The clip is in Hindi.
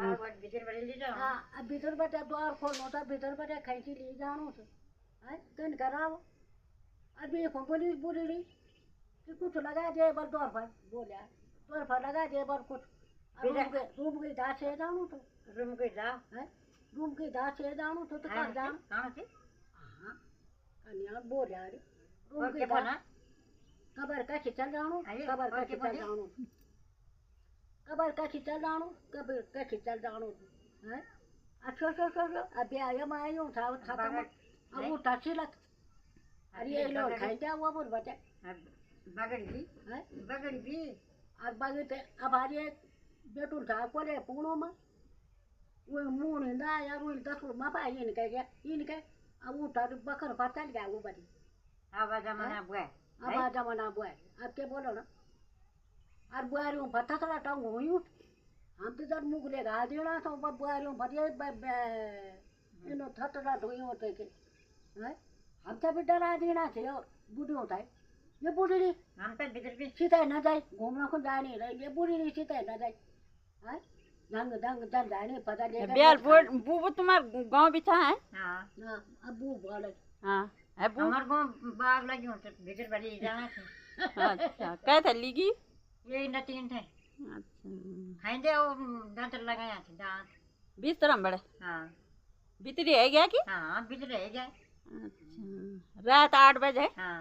भीतर बड़े ले जाओ। हाँ अब भीतर बटे द्वार खोलना था भीतर बटे खैची ले जानो था है कन कराओ अभी एक पुलिस बोली रही कि कुछ लगा दे बल द्वार पर बोला द्वार पर लगा दे बल कुछ रूम के दास से जानो तो रूम के जा है रूम के दास से जानो तो कर जान कहां से हां कन्या बोला रे रूम और के के बना खबर का चल जानो खबर का चल जानो खबर का चल जानो खबर का चल जानो है अच्छा अभी आया मैं आयो था अब वो टची लग अरे ये लोग खाई क्या हुआ बोल बच्चा बगड़ी भी अब बगड़ते अब आरे बेटुल था कोले पूणो में वो मुंह निंदा यार वो दस मापा इनके अब वो तार बकर पता गया वो बड़ी आवाज मना बुआ अब क्या बोलो ना और बुआरियों पता चला टांग हुई हम तो जब मुगले गा देना तो बुआरियों भरिए इनो थटरा धोई होते के हैं हम तो भी डरा देना थे बूढ़ी होता है ये बूढ़ी नहीं हम तो भीतर भी सीधा न जाए घूमना को जा नहीं रही ये बूढ़ी नहीं सीधा न जाए हैं दंग दंग दंग जाने पता नहीं बेल वो तुम्हारा गांव भी था है हां हां अबू बोले हां अब हमार को बाग लगी हो तो भीतर बड़ी जाना था अच्छा क्या था लीगी ये न तीन थे अच्छा खाइंदे वो दांत लगाया थे दांत बिस्तर में बड़े हां भीतरी है क्या की हां भीतर रह गए अच्छा रात 8 बजे हां